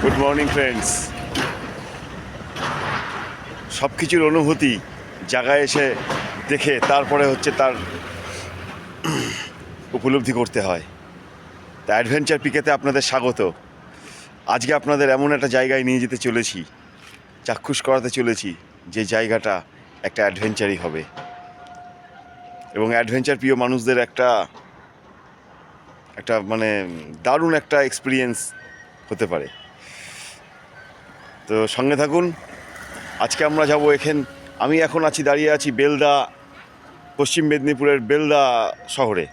Good morning friends. সব কিছুর অনুভূতি জায়গায় এসে দেখে তারপরে হচ্ছে তার উপলব্ধি করতে হয়। তা অ্যাডভেঞ্চার পিকেতে আপনাদের স্বাগত। আজকে আপনাদের এমন একটা জায়গায় নিয়ে যেতে চলেছি, চাক্ষুষ করাতে চলেছি যে জায়গাটা একটা অ্যাডভেঞ্চারই হবে এবং অ্যাডভেঞ্চার প্রিয় মানুষদের একটা মানে দারুণ একটা এক্সপিরিয়েন্স হতে পারে। তো সঙ্গে থাকুন। আজকে আমরা যাব আমি এখন দাঁড়িয়ে আছি বেলদা, পশ্চিম মেদিনীপুরের বেলদা শহরে।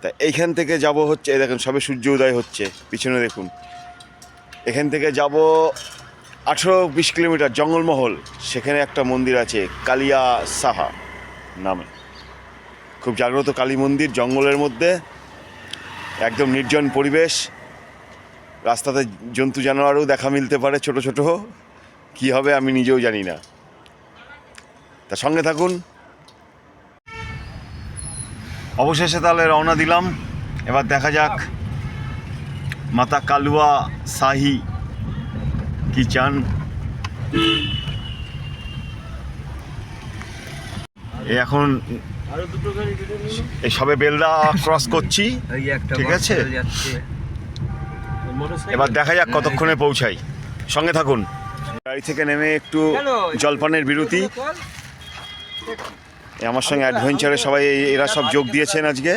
তা এইখান থেকে যাব হচ্ছে, দেখেন সবে সূর্য উদয় হচ্ছে পিছনে দেখুন। এখান থেকে যাব 18-20 কিলোমিটার জঙ্গলমহল, সেখানে একটা মন্দির আছে কালিয়া সাহা নামে, খুব জাগ্রত কালী মন্দির। জঙ্গলের মধ্যে একদম নির্জন পরিবেশ, রাস্তাতে জন্তু জানোয়ারও দেখা মিলতে পারে, ছোট ছোট। কী হবে আমি নিজেও জানি না। তা সঙ্গে থাকুন। অবশেষে তাহলে রওনা দিলাম। এবার দেখা যাক মাতা কালুয়া শাহি কি চান। এখন এই সবে বেলদা ক্রস করছি, ঠিক আছে? এবার দেখা যাক কতক্ষণে পৌঁছাই। সঙ্গে থাকুন। গাড়ি থেকে নেমে একটু জলপানের বিরতি। আমার সঙ্গে অ্যাডভেঞ্চারে সবাই এরা সব যোগ দিয়েছেন আজকে।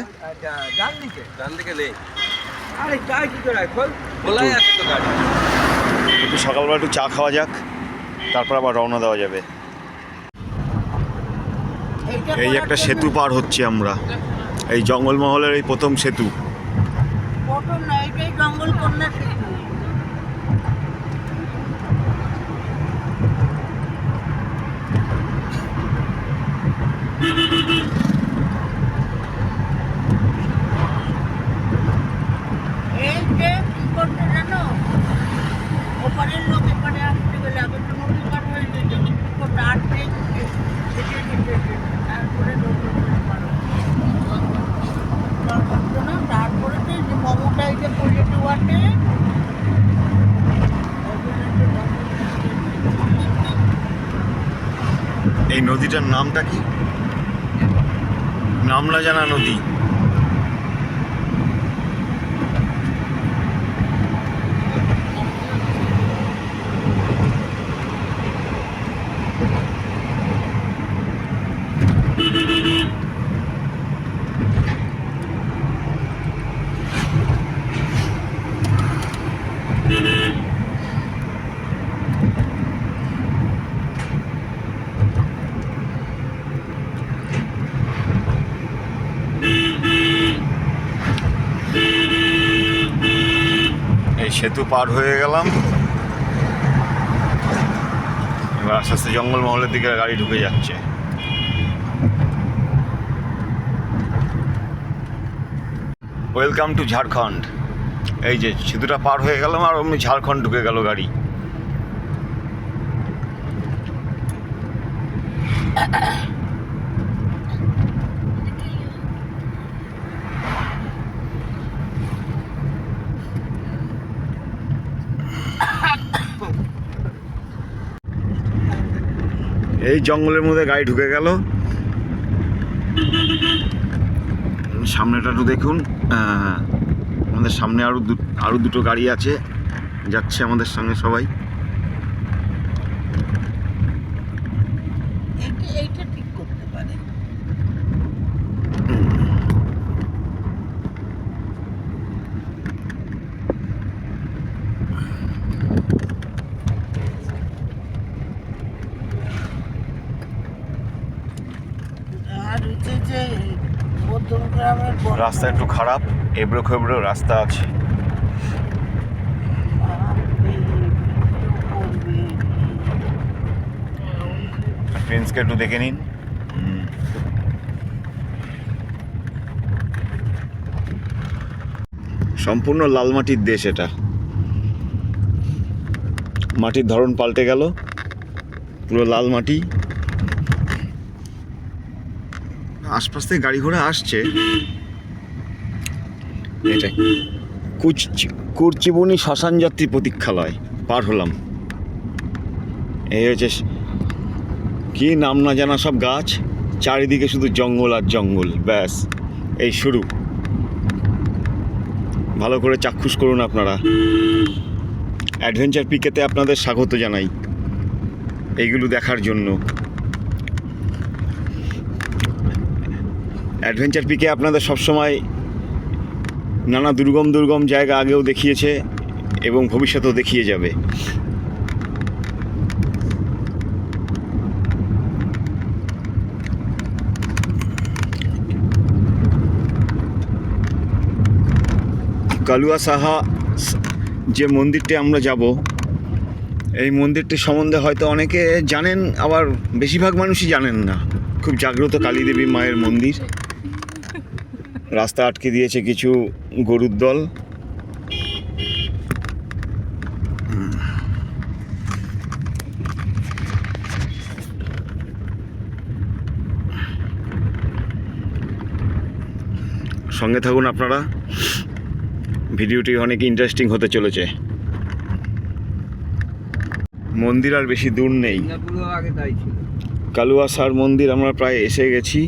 একটু সকালবেলা একটু চা খাওয়া যাক, তারপর আবার রওনা দেওয়া যাবে। এই একটা সেতু পার হচ্ছি আমরা, এই জঙ্গলমহলের এই প্রথম সেতু। এই নদীটার নামটা কি? নাম না জানা নদী। সেতু পার হয়ে গেলাম। এবার আস্তে আস্তে জঙ্গলমহলের দিকে গাড়ি ঢুকে যাচ্ছে। Welcome to Jharkhand. এই যে সেতুটা পার হয়ে গেলাম আর অমনি ঝাড়খণ্ড ঢুকে গেল গাড়ি। এই জঙ্গলের মধ্যে গাড়ি ঢুকে গেল। সামনেটা একটু দেখুন, আমাদের সামনে আরো দুটো গাড়ি আছে, যাচ্ছে আমাদের সঙ্গে সবাই। রাস্তা একটু খারাপ, এবড়ো খেবড়ো রাস্তা আছে। প্রিন্সকে একটু দেখে নিন। সম্পূর্ণ লাল মাটির দেশ এটা। মাটির ধরন পাল্টে গেল, পুরো লাল মাটি। আশপাশ থেকে গাড়ি ঘোড়া আসছে। এটা কুরচিবুনি শ্মশান যাত্রী প্রতীক্ষালয় পার হলাম। এই হচ্ছে কি নাম না জানা সব গাছ, চারিদিকে শুধু জঙ্গল আর জঙ্গল, ব্যাস এই শুরু। ভালো করে চাক্ষুষ করুন আপনারা। অ্যাডভেঞ্চার পিকেতে আপনাদের স্বাগত জানাই এইগুলো দেখার জন্য। অ্যাডভেঞ্চার পিকে আপনাদের সবসময় নানা দুর্গম জায়গা আগেও দেখিয়েছে এবং ভবিষ্যতেও দেখিয়ে যাবে। কালুয়া সাহা যে মন্দিরটি আমরা যাব, এই মন্দিরটি সম্বন্ধে হয়তো অনেকে জানেন, আবার বেশিরভাগ মানুষই জানেন না। খুব জাগ্রত কালী দেবী মায়ের মন্দির। রাস্তা আটকে দিয়েছে কিছু গরুর দল। সঙ্গে থাকুন আপনারা, ভিডিওটি অনেক ইন্টারেস্টিং হতে চলেছে। মন্দির আর বেশি দূর নেই, কালুয়া সার মন্দির আমরা প্রায় এসে গেছি।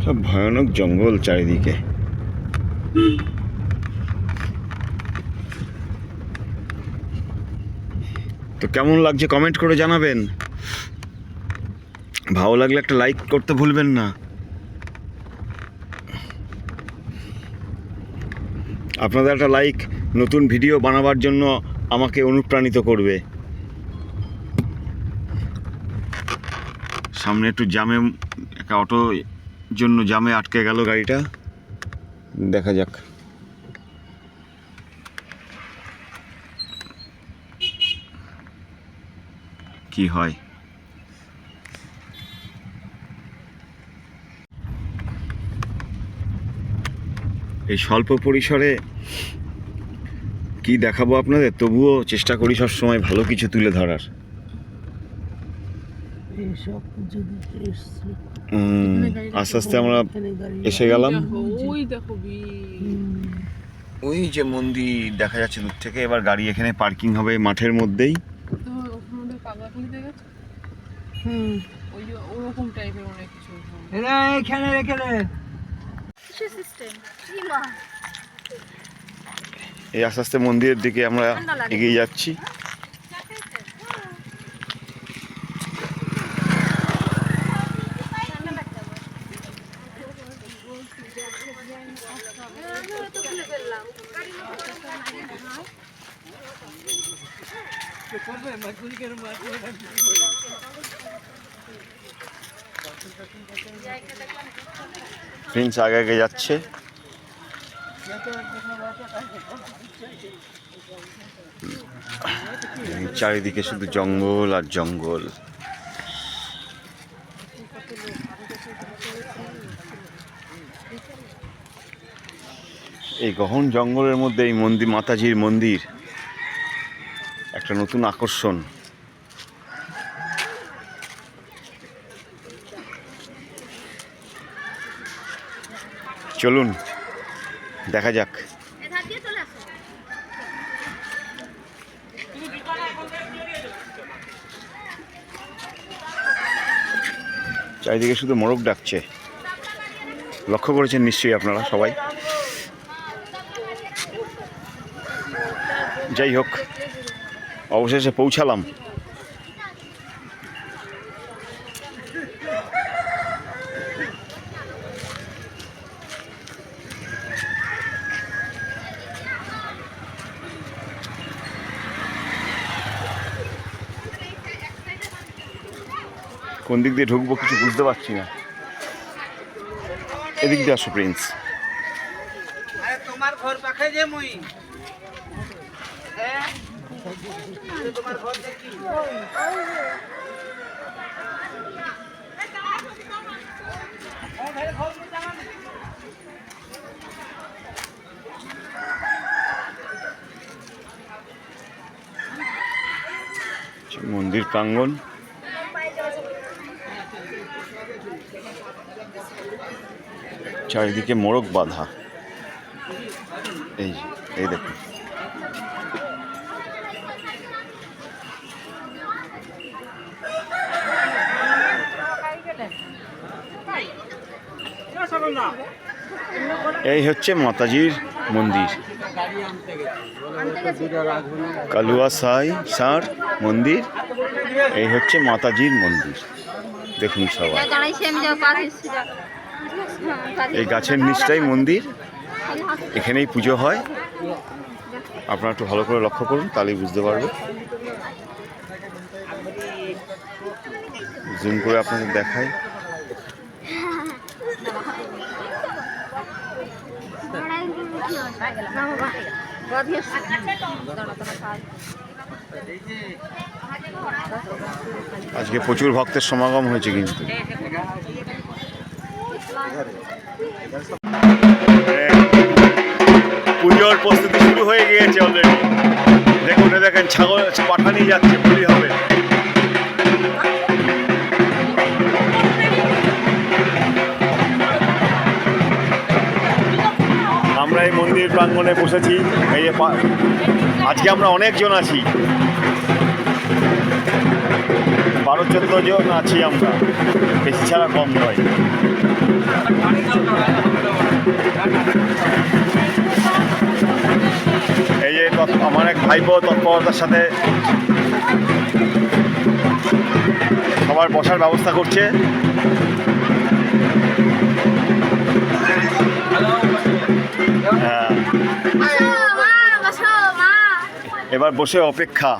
সব ভয়ানক জঙ্গল চারিদিকে। তো কেমন লাগছে কমেন্ট করে জানাবেন। ভালো লাগলে একটা লাইক করতে ভুলবেন না। আপনাদের একটা লাইক নতুন ভিডিও বানাবার জন্য আমাকে অনুপ্রাণিত করবে। সামনে একটু জামে, একটা অটো জন্য জামে আটকে গেল গাড়িটা, দেখা যাক কি হয়। এই স্বল্প পরিসরে কি দেখাবো আপনাদের, তবুও চেষ্টা করি সবসময় ভালো কিছু তুলে ধরার। আস্তে আস্তে আমরা এসে গেলাম। ওই যে মন্দির দেখা যাচ্ছে দূর থেকে। এবার গাড়ি এখানে পার্কিং হবে মাঠের মধ্যেই। এই আস্তে আস্তে মন্দিরের দিকে আমরা এগিয়ে যাচ্ছি। প্রিন্স আগে আগে যাচ্ছে। চারিদিকে শুধু জঙ্গল আর জঙ্গল। এই গহন জঙ্গলের মধ্যে এই মন্দির, মাতাজির মন্দির, একটা নতুন আকর্ষণ। চলুন দেখা যাক। চারিদিকে শুধু মোরগ ডাকছে, লক্ষ্য করেছেন নিশ্চয়ই আপনারা সবাই। যাই হোক, অবশেষে পৌঁছালাম। কোন দিক দিয়ে ঢুকবো কিছু বুঝতে পারছি না। এদিক দিয়ে আসো প্রিন্স। তোমার ঘর পাখে যে মুই তোমার ঘর দেখি প্রাঙ্গণ। চারিদিকে মোড়ক বাঁধা। এই এই দেখুন, এই হচ্ছে মাতাজির মন্দির, কালুয়া সার মন্দির। এই হচ্ছে মাতাজির মন্দির। দেখুন সবাই, এই গাছের নিচটাই মন্দির, এখানেই পুজো হয়। আপনারা একটু ভালো করে লক্ষ্য করুন, তাহলেই বুঝতে পারবে। জুম করে আপনাদের দেখাই। আজকে প্রচুর ভক্তের সমাগম হয়েছে কিন্তু। পুজোর প্রস্তুতি শুরু হয়ে গিয়েছে অলরেডি। দেখুন, দেখেন ছাগল পাঠা নিয়ে যাচ্ছে, বলি হবে। আমরা এই মন্দির প্রাঙ্গণে বসেছি। এই আজকে আমরা অনেকজন আছি, 12-14 জন আছি আমরা, বেশি ছাড়া কম নয়। এই যে আমার এক ভাইপো তৎপরতার সাথে সবার বসার ব্যবস্থা করছে। হ্যাঁ, এবার বসে অপেক্ষা।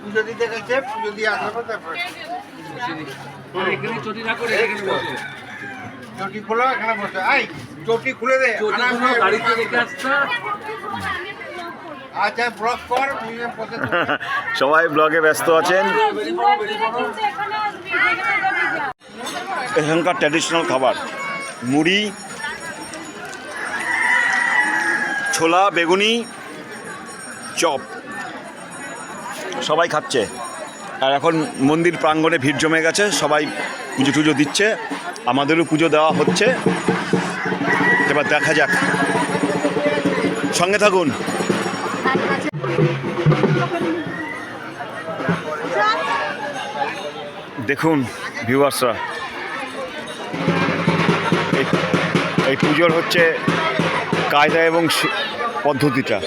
পুজো দিতে গেছে, পুজো দিয়ে আসার পর তারপর চটি খোলো, এখানে বসে। আই চটি খুলে দে, গাড়িতে রেখে আসছে। আচ্ছা, ব্লগ কর। সবাই ব্লগে ব্যস্ত আছেন। এখানকার ট্র্যাডিশনাল খাবার মুড়ি, ছোলা, বেগুনি, চপ, সবাই খাচ্ছে। আর এখন মন্দির প্রাঙ্গণে ভিড় জমে গেছে, সবাই পুজো টুজো দিচ্ছে, আমাদেরও পুজো দেওয়া হচ্ছে। এবার দেখা যাক, সঙ্গে থাকুন। দেখুন ভিউয়ার্সরা, এই পুজোর হচ্ছে কায়দা এবং পদ্ধতিটা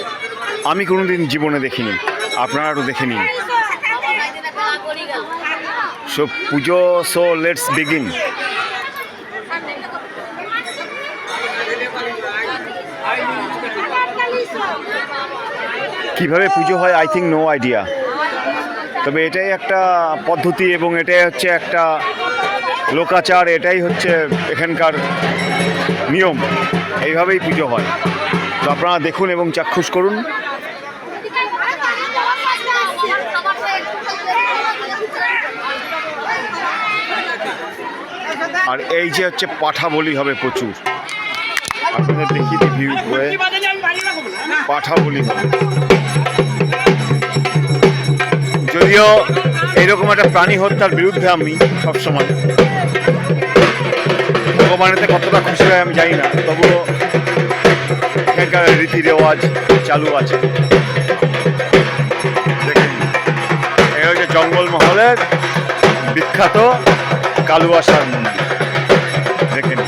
আমি কোনোদিন জীবনে দেখিনি, আপনারা আরও দেখে নিন। So Puja, so let's begin. কিভাবে পুজো হয় আই থিঙ্ক নো আইডিয়া, তবে এটাই একটা পদ্ধতি এবং এটাই হচ্ছে একটা লোকাচার, এটাই হচ্ছে এখানকার নিয়ম, এইভাবেই পুজো হয়। তো আপনারা দেখুন এবং চাক্ষুষ করুন। আর এই যে হচ্ছে পাঠা বলি হবে প্রচুর, আপনাদের দেখিয়ে দিই ভিউ করে। পাঠা বলি হবে, যদিও এইরকম একটা প্রাণী হত্যার বিরুদ্ধে আমি সবসময়, ভগবানেতে কতটা খুশি হয় আমি জানি না, তবুও এখানকার রীতি রেওয়াজ চালু আছে। দেখেন, এই হচ্ছে জঙ্গলমহলের বিখ্যাত কালুয়া সার মন্দির। দেখেন,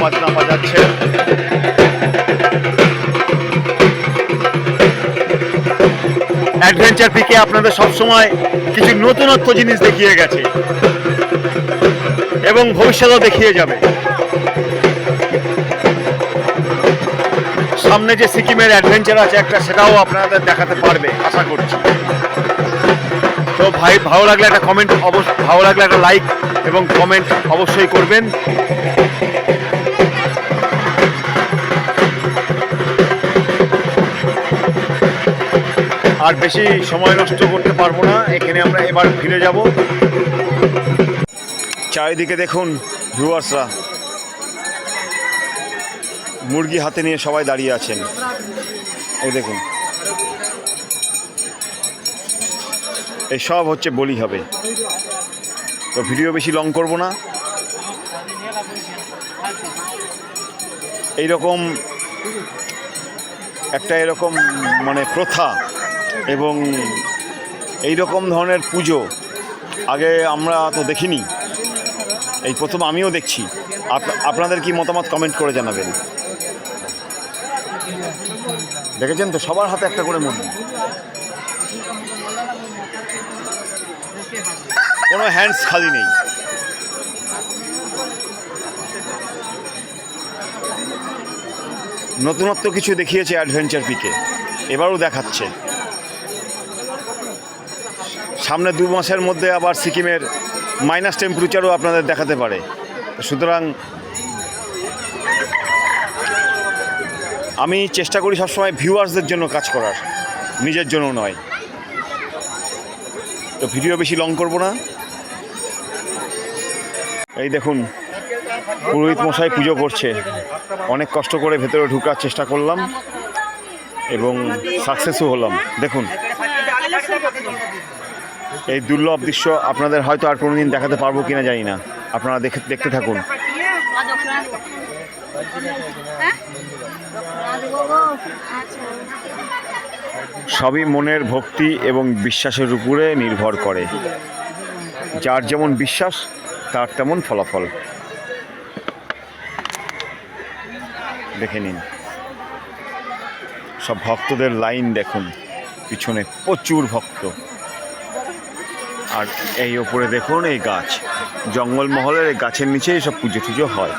বাজনা বাজাচ্ছে। অ্যাডভেঞ্চার পিকে আপনাদের সবসময় কিছু নতুনত্ব জিনিস দেখিয়ে গেছে এবং ভবিষ্যতেও দেখিয়ে যাবে। সামনে যে সিকিমের অ্যাডভেঞ্চার আছে একটা, সেটাও আপনাদের দেখাতে পারবে আশা করছি। তো ভাই, ভালো লাগলে একটা কমেন্ট, ভালো লাগলে একটা লাইক এবং কমেন্ট অবশ্যই করবেন। আর বেশি সময় নষ্ট করতে পারবো না, এখানে আমরা এবার ফিরে যাব। চারিদিকে দেখুন ভিউয়ার্সরা, মুরগি হাতে নিয়ে সবাই দাঁড়িয়ে আছেন। এই দেখুন, এই সব হচ্ছে বলি হবে। তো ভিডিও বেশি লং করব না। এইরকম একটা এরকম মানে প্রথা এবং এই রকম ধরনের পুজো আগে আমরা তো দেখিনি, এই প্রথম আমিও দেখছি। আপনাদের কি মতামত কমেন্ট করে জানাবেন। দেখেছেন তো, সবার হাতে একটা করে মুরগি, কোনো হ্যান্ডস খালি নেই। নতুনত্ব কিছু দেখিয়েছে অ্যাডভেঞ্চার পিকে, এবারও দেখাচ্ছে। সামনে 2 মাসের মধ্যে আবার সিকিমের মাইনাস টেম্পারেচারও আপনাদের দেখাতে পারে। সুতরাং আমি চেষ্টা করি সবসময় ভিউয়ার্সদের জন্য কাজ করার, নিজের জন্য নয়। তো ভিডিও বেশি লং করব না। এই দেখুন, পুরোহিত মশাই পুজো করছে। অনেক কষ্ট করে ভেতরে ঢোকার চেষ্টা করলাম এবং সাকসেসও হলাম। দেখুন, এই দুর্লভ দৃশ্য আপনাদের হয়তো আর কোনোদিন দেখাতে পারবো কিনা জানি না। আপনারা দেখতে থাকুন। সবই মনের ভক্তি এবং বিশ্বাসের উপরে নির্ভর করে। যার যেমন বিশ্বাস তার তেমন ফলাফল। দেখে নিন, সব ভক্তদের লাইন দেখুন, পিছনে প্রচুর ভক্ত। আর এই ওপরে দেখুন, এই গাছ, জঙ্গলমহলের এই গাছের নিচেই সব পুজো টুজো হয়।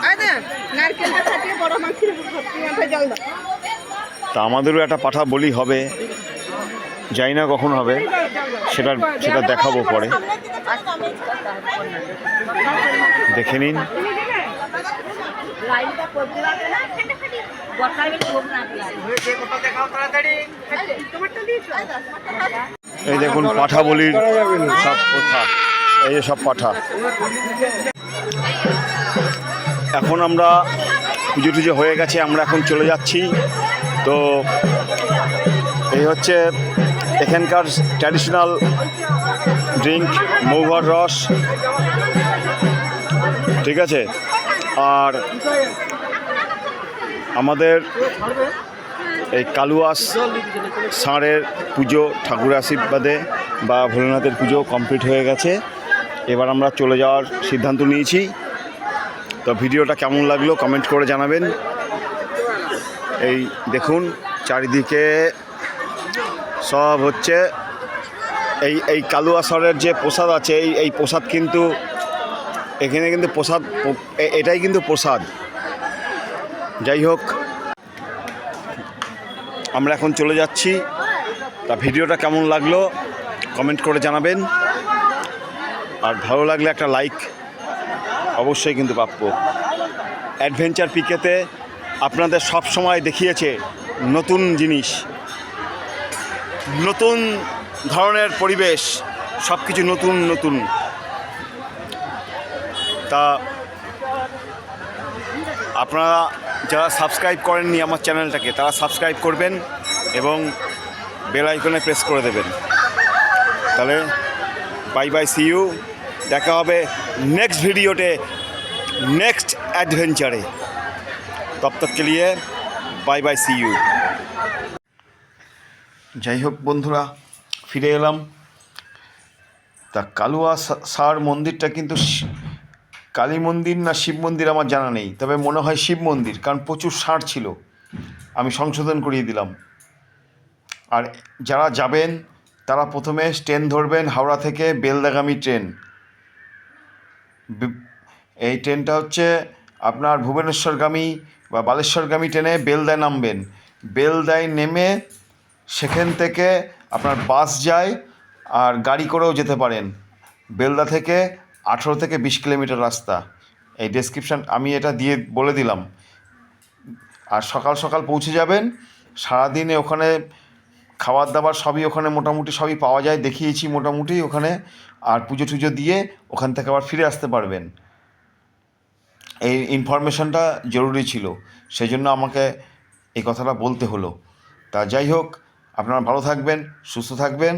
তা আমাদেরও একটা পাঠা বলি হবে, জানি না কখন হবে, সেটা দেখাবো পরে। দেখে নিন, এই দেখুন পাঠা বলির সব কথা, এই যে সব পাঠা। এখন আমরা পুজো টুজো হয়ে গেছে, আমরা এখন চলে যাচ্ছি। তো এই হচ্ছে এখানকার ট্র্যাডিশনাল ড্রিঙ্ক, মৌহার রস, ঠিক আছে। আর আমাদের এই কালুয়াস ষাঁড়ের পুজো ঠাকুরের আশীর্বাদে বা ভোলেনাথের পুজো কমপ্লিট হয়ে গেছে। এবার আমরা চলে যাওয়ার সিদ্ধান্ত নিয়েছি। তো ভিডিওটা কেমন লাগলো কমেন্ট করে জানাবেন। এই দেখুন, চারিদিকে সব হচ্ছে এই কালুয়া ষাঁড়ের যে প্রসাদ আছে, এই প্রসাদ কিন্তু এখানে কিন্তু প্রসাদ, এটাই কিন্তু প্রসাদ। যাই হোক, আমরা এখন চলে যাচ্ছি। তা ভিডিওটা কেমন লাগলো কমেন্ট করে জানাবেন। আর ভালো লাগলে একটা লাইক অবশ্যই কিন্তু প্রাপ্য। অ্যাডভেঞ্চার পিকেতে আপনাদের সব সময় দেখিয়েছে নতুন জিনিস, নতুন ধরনের পরিবেশ, সব কিছু নতুন নতুন। তা আপনারা যারা সাবস্ক্রাইব করেননি আমার চ্যানেলটাকে, তারা সাবস্ক্রাইব করবেন এবং বেল আইকনে প্রেস করে দেবেন। তাহলে বাই বাই, সি ইউ। দেখা হবে নেক্সট ভিডিওতে, নেক্সট অ্যাডভেঞ্চারে। তব তক কে লিয়ে বাই বাই, সি ইউ। যাই হোক বন্ধুরা, ফিরে এলাম। তা কালুয়া ষাঁড় মন্দিরটা কিন্তু কালী মন্দির না শিব মন্দির আমার জানা নেই, তবে মনে হয় শিব মন্দির, কারণ প্রচুর ষাঁড় ছিল। আমি সংশোধন করিয়ে দিলাম। আর যারা যাবেন তারা প্রথমে ট্রেন ধরবেন, হাওড়া থেকে বেলদাগামী ট্রেন। এই ট্রেনটা হচ্ছে আপনার ভুবনেশ্বরগামী বা বালেশ্বরগামী ট্রেনে বেলদায় নামবেন। বেলদায় নেমে সেখান থেকে আপনার বাস যায়, আর গাড়ি করেও যেতে পারেন। বেলদা থেকে 18 থেকে 20 কিলোমিটার রাস্তা। এই ডেসক্রিপশান আমি এটা দিয়ে বলে দিলাম। আর সকাল সকাল পৌঁছে যাবেন। সারাদিনে ওখানে খাবার দাবার সবই ওখানে মোটামুটি সবই পাওয়া যায়, দেখিয়েছি মোটামুটি ওখানে। আর পুজো টুজো দিয়ে ওখান থেকে আবার ফিরে আসতে পারবেন। এই ইনফরমেশনটা জরুরি ছিল, সেই জন্য আমাকে এই কথাটা বলতে হলো। তা যাই হোক, আপনারা ভালো থাকবেন, সুস্থ থাকবেন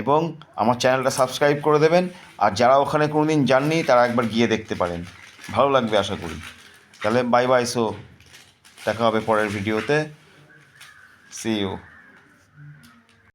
এবং আমার চ্যানেলটা সাবস্ক্রাইব করে দেবেন। আর যারা ওখানে কোনো দিন যাননি তারা একবার গিয়ে দেখতে পারেন, ভালো লাগবে আশা করি। তাহলে বাই বাই, সো দেখা হবে পরের ভিডিওতে, সি ইউ।